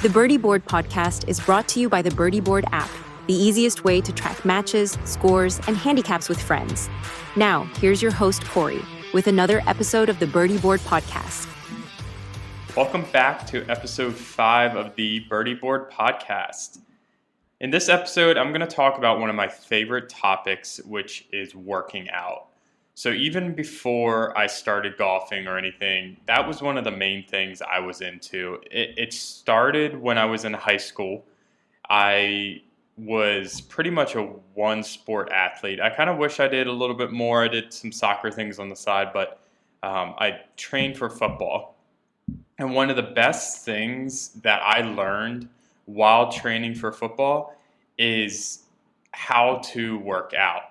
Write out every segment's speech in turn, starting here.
The Birdie Board podcast is brought to you by the Birdie Board app, the easiest way to track matches, scores, and handicaps with friends. Now, here's your host, Corey, with another episode of the Birdie Board podcast. Welcome back to episode 5 of the Birdie Board podcast. In this episode, I'm going to talk about one of my favorite topics, which is working out. So even before I started golfing or anything, that was one of the main things I was into. It started when I was in high school. I was pretty much a one-sport athlete. I kind of wish I did a little bit more. I did some soccer things on the side, but I trained for football. And one of the best things that I learned while training for football is how to work out.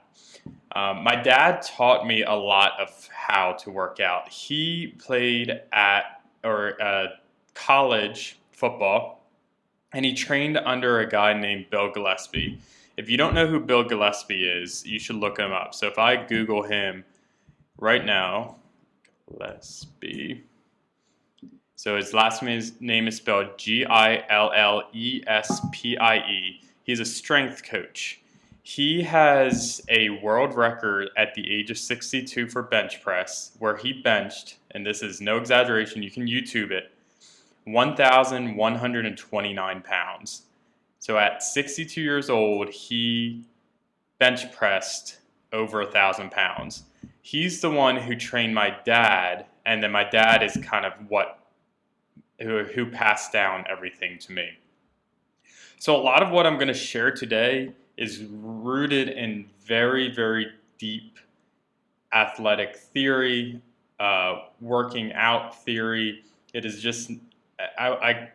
My dad taught me a lot of how to work out. He played at college football, and he trained under a guy named Bill Gillespie. If you don't know who Bill Gillespie is, you should look him up. So if I Google him right now, Gillespie. So his last name is spelled Gillespie. He's a strength coach. He has a world record at the age of 62 for bench press, where he benched, and this is no exaggeration, you can YouTube it, 1,129 pounds. So at 62 years old, he bench pressed over 1,000 pounds. He's the one who trained my dad, and then my dad is kind of who passed down everything to me. So a lot of what I'm going to share today is rooted in very, very deep athletic theory, working out theory. It is just, I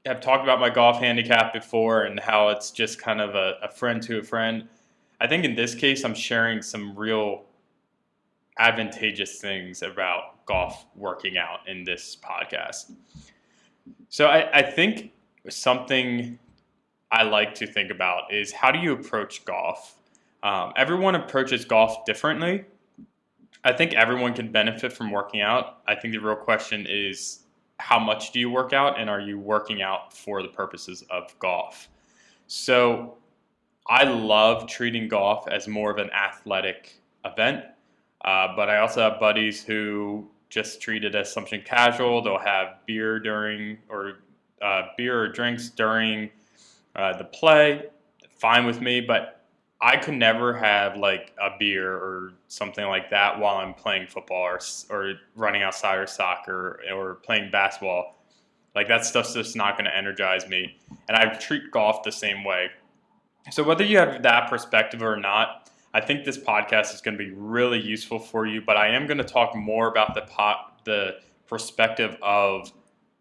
have talked about my golf handicap before and how it's just kind of a friend to a friend. I think in this case, I'm sharing some real advantageous things about golf working out in this podcast. So I think something I like to think about is, how do you approach golf? Everyone approaches golf differently. I think everyone can benefit from working out. I think the real question is, how much do you work out, and are you working out for the purposes of golf? So I love treating golf as more of an athletic event, but I also have buddies who just treat it as something casual. They'll have beer or drinks during the play. Fine with me, but I could never have like a beer or something like that while I'm playing football or running outside or soccer or playing basketball. Like, that stuff's just not going to energize me. And I treat golf the same way. So whether you have that perspective or not, I think this podcast is going to be really useful for you. But I am going to talk more about the perspective of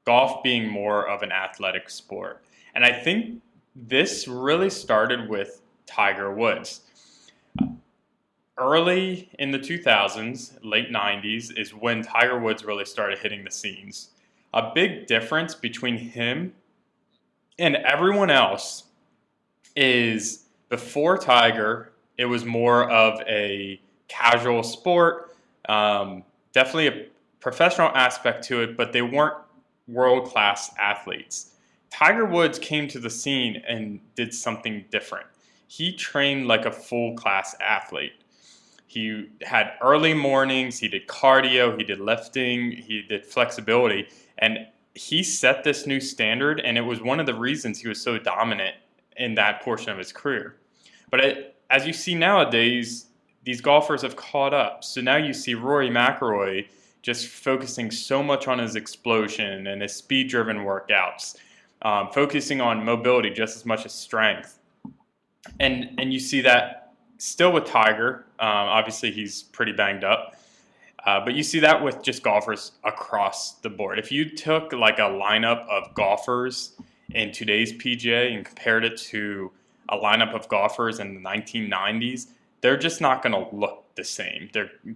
golf being more of an athletic sport. And I think this really started with Tiger Woods. Early in the 2000s, late 90s, is when Tiger Woods really started hitting the scenes. A big difference between him and everyone else is, before Tiger, it was more of a casual sport, definitely a professional aspect to it, but they weren't world-class athletes. Tiger Woods came to the scene and did something different. He trained like a full-class athlete. He had early mornings, he did cardio, he did lifting, he did flexibility, and he set this new standard, and it was one of the reasons he was so dominant in that portion of his career. But as you see nowadays, these golfers have caught up. So now you see Rory McIlroy just focusing so much on his explosion and his speed-driven workouts, focusing on mobility just as much as strength. And you see that still with Tiger. Obviously, he's pretty banged up. But you see that with just golfers across the board. If you took like a lineup of golfers in today's PGA and compared it to a lineup of golfers in the 1990s, they're just not going to look the same.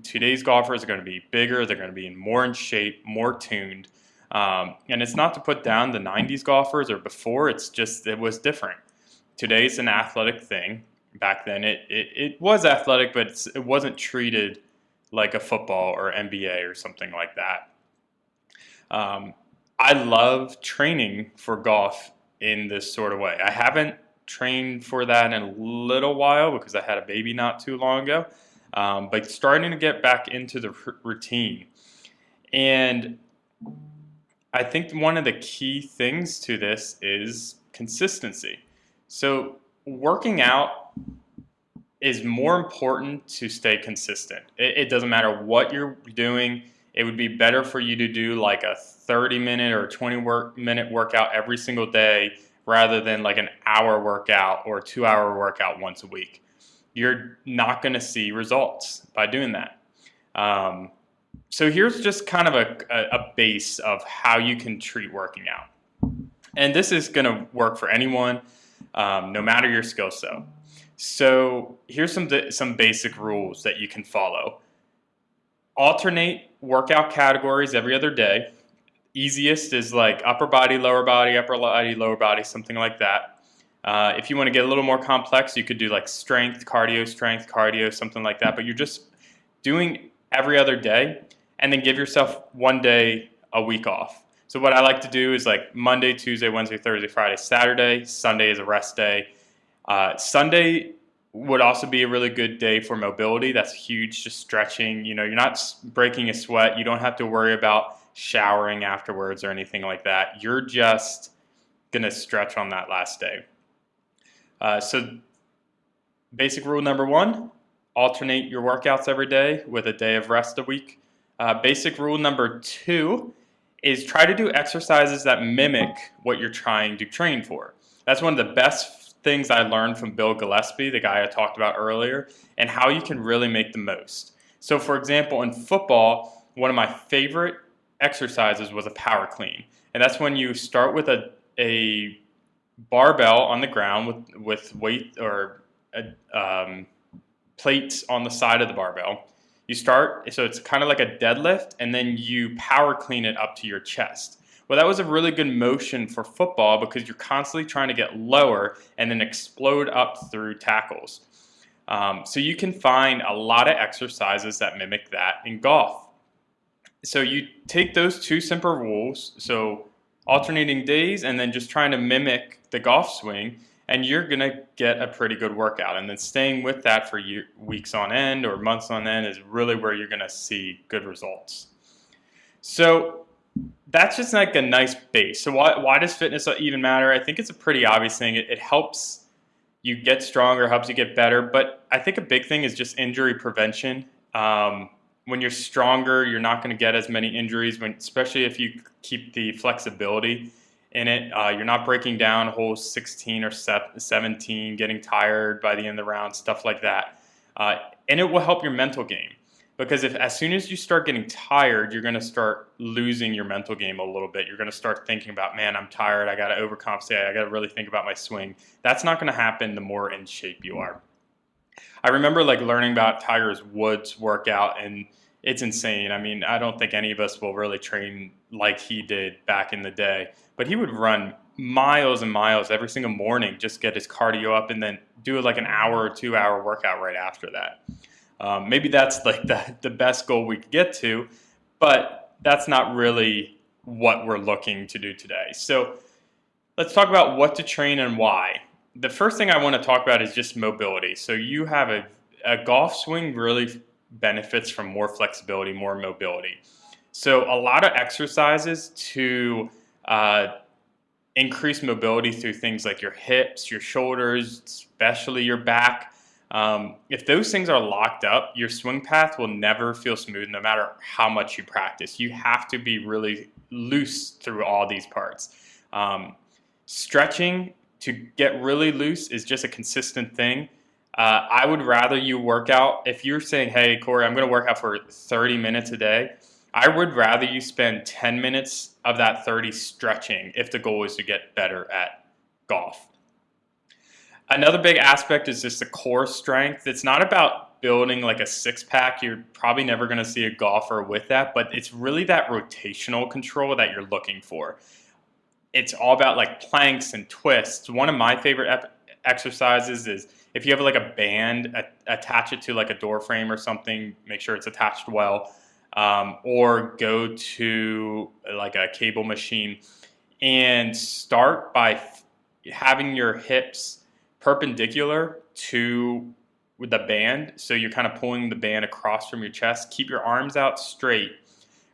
Today's golfers are going to be bigger. They're going to be more in shape, more tuned. And it's not to put down the 90s golfers or before. It's just, it was different. Today's an athletic thing. Back then, it was athletic, but it wasn't treated like a football or NBA or something like that. I love training for golf in this sort of way. I haven't trained for that in a little while because I had a baby not too long ago, but starting to get back into the routine. And I think one of the key things to this is consistency. So working out is more important to stay consistent. It doesn't matter what you're doing. It would be better for you to do like a 30-minute or 20-minute workout every single day rather than like an hour workout or 2-hour workout once a week. You're not going to see results by doing that. So here's just kind of a base of how you can treat working out. And this is going to work for anyone, no matter your skill set. So here's some basic rules that you can follow. Alternate workout categories every other day. Easiest is like upper body, lower body, something like that. If you want to get a little more complex, you could do like strength, cardio, something like that. But you're just doing every other day, and then give yourself one day a week off. So what I like to do is like Monday, Tuesday, Wednesday, Thursday, Friday, Saturday. Sunday is a rest day. Sunday would also be a really good day for mobility. That's huge, just stretching. You know, you're not breaking a sweat. You don't have to worry about showering afterwards or anything like that. You're just going to stretch on that last day. So basic rule number 1, alternate your workouts every day with a day of rest a week. Basic rule number 2 is try to do exercises that mimic what you're trying to train for. That's one of the best things I learned from Bill Gillespie, the guy I talked about earlier, and how you can really make the most. So for example, in football, one of my favorite exercises was a power clean. And that's when you start with a barbell on the ground with weight or plates on the side of the barbell. You start, so it's kind of like a deadlift, and then you power clean it up to your chest. Well, that was a really good motion for football because you're constantly trying to get lower and then explode up through tackles. So you can find a lot of exercises that mimic that in golf. So you take those 2 simple rules, so alternating days and then just trying to mimic the golf swing, and you're going to get a pretty good workout. And then staying with that for weeks on end or months on end is really where you're going to see good results. So that's just like a nice base. So why does fitness even matter? I think it's a pretty obvious thing. It helps you get stronger, helps you get better. But I think a big thing is just injury prevention. When you're stronger, you're not going to get as many injuries, especially if you keep the flexibility in it. You're not breaking down holes 16 or 17, getting tired by the end of the round, stuff like that. And it will help your mental game. Because as soon as you start getting tired, you're going to start losing your mental game a little bit. You're going to start thinking about, man, I'm tired. I got to overcompensate. I got to really think about my swing. That's not going to happen the more in shape you are. I remember like learning about Tiger Woods' workout, and it's insane. I mean, I don't think any of us will really train like he did back in the day. But he would run miles and miles every single morning, just get his cardio up, and then do like an hour or 2-hour workout right after that. Maybe that's like the best goal we could get to, but that's not really what we're looking to do today. So let's talk about what to train and why. The first thing I want to talk about is just mobility. So you have a golf swing really benefits from more flexibility, more mobility. So a lot of exercises to increase mobility through things like your hips, your shoulders, especially your back. If those things are locked up, your swing path will never feel smooth no matter how much you practice. You have to be really loose through all these parts. Stretching to get really loose is just a consistent thing. I would rather you work out. If you're saying, hey, Corey, I'm going to work out for 30 minutes a day, I would rather you spend 10 minutes of that 30 stretching if the goal is to get better at golf. Another big aspect is just the core strength. It's not about building like a six-pack. You're probably never going to see a golfer with that, but it's really that rotational control that you're looking for. It's all about like planks and twists. One of my favorite exercises is if you have like a band, attach it to like a door frame or something, make sure it's attached well. or go to like a cable machine and start by having your hips perpendicular to the band. So you're kind of pulling the band across from your chest. Keep your arms out straight.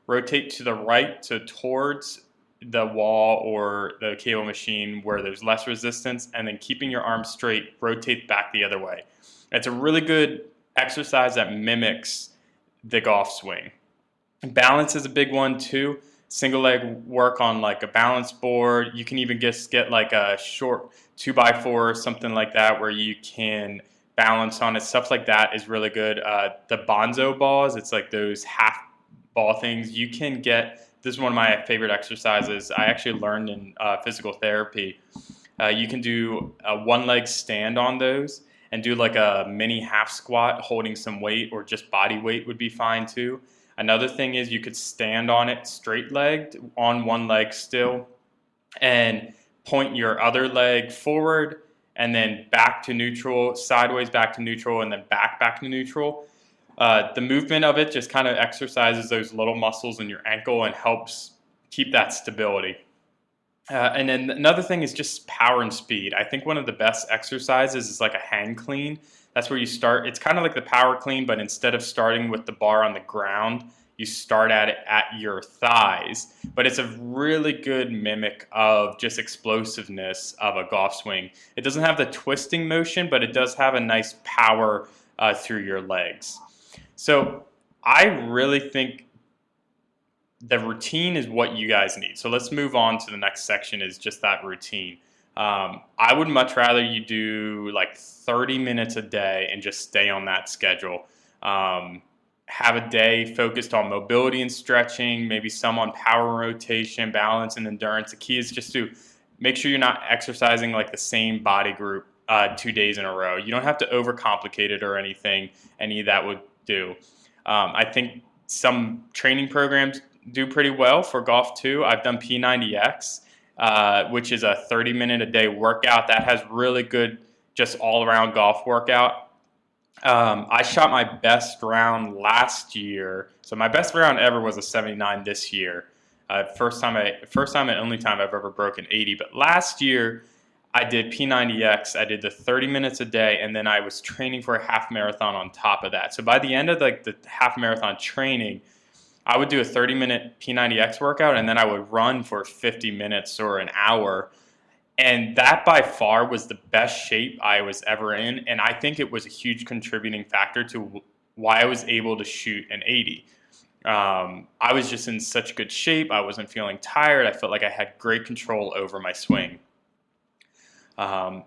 Rotate to the right, so towards the wall or the cable machine where there's less resistance, and then keeping your arms straight, rotate back the other way. It's a really good exercise that mimics the golf swing. Balance is a big one too. Single leg work on like a balance board. You can even just get like a short 2x4 or something like that where you can balance on it. Stuff like that is really good. The bonzo balls, it's like those half ball things. You can get, this is one of my favorite exercises. I actually learned in physical therapy. You can do a one leg stand on those and do like a mini half squat holding some weight, or just body weight would be fine too. Another thing is you could stand on it straight legged on one leg still and point your other leg forward and then back to neutral, sideways back to neutral, and then back to neutral. The movement of it just kind of exercises those little muscles in your ankle and helps keep that stability. And then another thing is just power and speed. I think one of the best exercises is like a hang clean. That's where you start. It's kind of like the power clean, but instead of starting with the bar on the ground, you start at it at your thighs. But it's a really good mimic of just explosiveness of a golf swing. It doesn't have the twisting motion, but it does have a nice power through your legs. So I really think the routine is what you guys need. So let's move on to the next section, is just that routine. I would much rather you do like 30 minutes a day and just stay on that schedule. Have a day focused on mobility and stretching, maybe some on power and rotation, balance and endurance. The key is just to make sure you're not exercising like the same body group 2 days in a row. You don't have to overcomplicate it or anything. Any of that would do. I think some training programs do pretty well for golf too. I've done P90X, which is a 30-minute a day workout that has really good just all-around golf workout. I shot my best round last year. So my best round ever was a 79 this year. First time and only time I've ever broken 80. But last year I did P90X. I did the 30 minutes a day, and then I was training for a half marathon on top of that. So by the end of like the half marathon training, I would do a 30-minute P90X workout, and then I would run for 50 minutes or an hour. And that by far was the best shape I was ever in. And I think it was a huge contributing factor to why I was able to shoot an 80. I was just in such good shape. I wasn't feeling tired. I felt like I had great control over my swing. I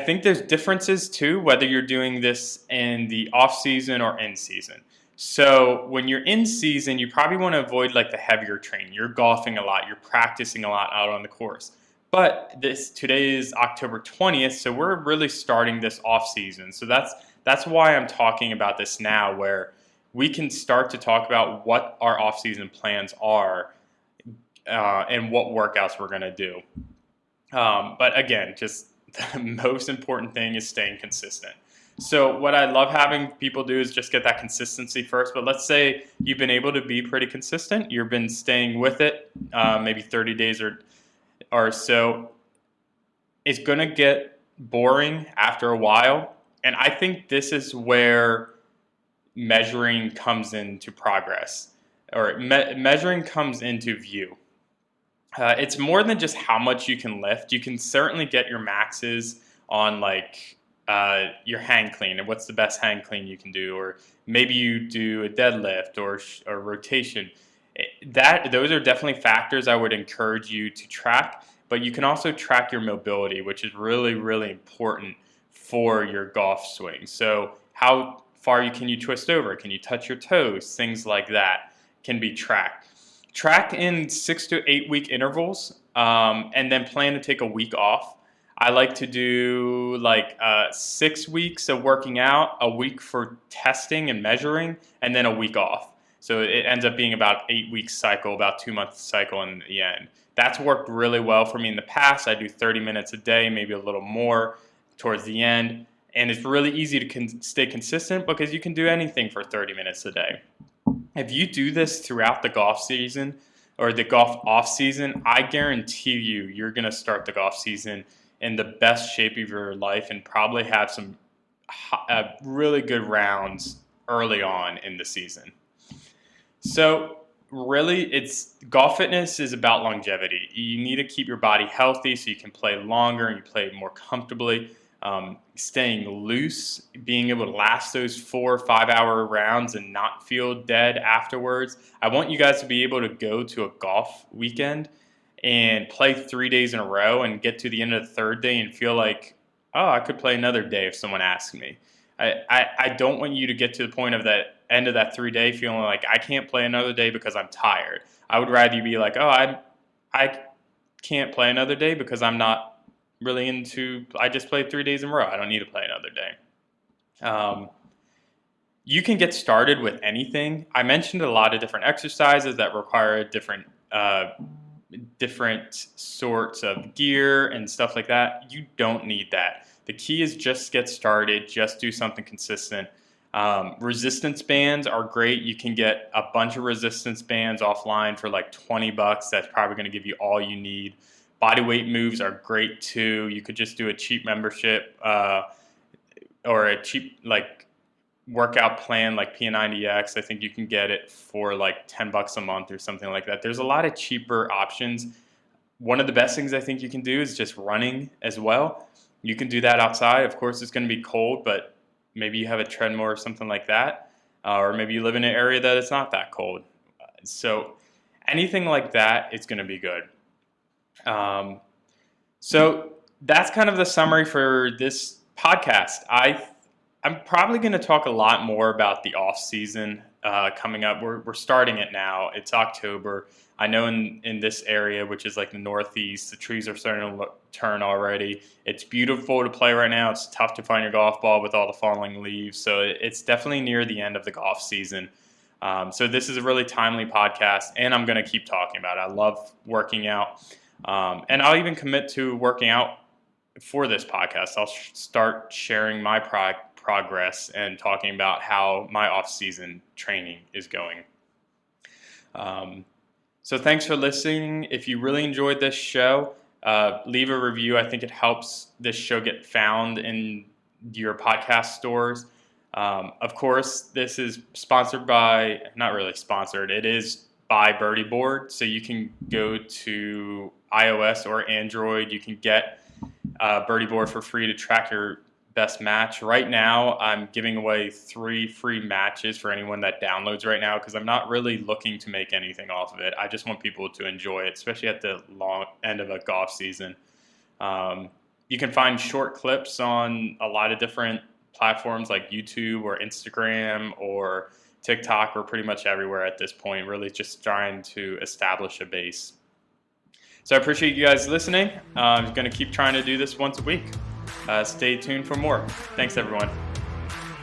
think there's differences too, whether you're doing this in the off season or in season. So when you're in season, you probably want to avoid like the heavier training. You're golfing a lot. You're practicing a lot out on the course. But today is October 20th, so we're really starting this off season. So that's why I'm talking about this now, where we can start to talk about what our off season plans are and what workouts we're going to do. But again, just the most important thing is staying consistent. So what I love having people do is just get that consistency first. But let's say you've been able to be pretty consistent. You've been staying with it, maybe 30 days or so. It's going to get boring after a while. And I think this is where measuring comes into progress, or measuring comes into view. It's more than just how much you can lift. You can certainly get your maxes on like your hang clean and what's the best hang clean you can do, or maybe you do a deadlift or rotation. Those are definitely factors I would encourage you to track, but you can also track your mobility, which is really, really important for your golf swing. So how far can you twist over? Can you touch your toes? Things like that can be tracked. Track in 6 to 8 week intervals, and then plan to take a week off. I like to do like 6 weeks of working out, a week for testing and measuring, and then a week off. So it ends up being about 8 week cycle, about 2 month cycle in the end. That's worked really well for me in the past. I do 30 minutes a day, maybe a little more towards the end. And it's really easy to stay consistent because you can do anything for 30 minutes a day. If you do this throughout the golf season or the golf off season, I guarantee you're going to start the golf season in the best shape of your life and probably have some really good rounds early on in the season. So really, golf fitness is about longevity. You need to keep your body healthy so you can play longer and you play more comfortably. Staying loose, being able to last those 4 or 5 hour rounds and not feel dead afterwards. I want you guys to be able to go to a golf weekend and play 3 days in a row and get to the end of the third day and feel like, oh, I could play another day if someone asked me. I don't want you to get to the point of that end of that 3 day feeling like I can't play another day because I'm tired. I would rather you be like, oh, I can't play another day because I'm not really I just played 3 days in a row. I don't need to play another day. You can get started with anything. I mentioned a lot of different exercises that require different sorts of gear and stuff like that. You don't need that. The key is just get started, just do something consistent. Resistance bands are great. You can get a bunch of resistance bands offline for like $20. That's probably going to give you all you need. Bodyweight moves are great too. You could just do a cheap membership or a cheap workout plan like P90X. I think you can get it for like $10 a month or something like that. There's a lot of cheaper options. One of the best things I think you can do is just running as well. You can do that outside. Of course, it's going to be cold, but maybe you have a treadmill or something like that. Or maybe you live in an area that it's not that cold. So anything like that, it's going to be good. So that's kind of the summary for this podcast. I'm probably going to talk a lot more about the off season coming up. We're starting it now. It's October. I know in this area, which is like the Northeast, the trees are starting to turn already. It's beautiful to play right now. It's tough to find your golf ball with all the falling leaves. So it's definitely near the end of the golf season. So this is a really timely podcast, and I'm going to keep talking about it. I love working out. And I'll even commit to working out for this podcast. I'll start sharing my progress and talking about how my off-season training is going. So thanks for listening. If you really enjoyed this show, leave a review. I think it helps this show get found in your podcast stores. Of course, this is sponsored by, not really sponsored, it is by Birdie Board. So you can go to iOS or Android. You can get Birdie Board for free to track your best match. Right now, I'm giving away 3 free matches for anyone that downloads right now because I'm not really looking to make anything off of it. I just want people to enjoy it, especially at the long end of a golf season. You can find short clips on a lot of different platforms like YouTube or Instagram or TikTok. We're pretty much everywhere at this point, really just trying to establish a base. So I appreciate you guys listening. I'm going to keep trying to do this once a week. Stay tuned for more. Thanks, everyone.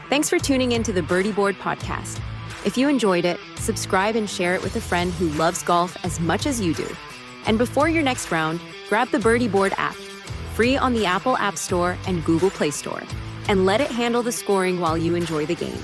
Thanks for tuning into the Birdie Board podcast. If you enjoyed it, subscribe and share it with a friend who loves golf as much as you do. And before your next round, grab the Birdie Board app, free on the Apple App Store and Google Play Store, and let it handle the scoring while you enjoy the game.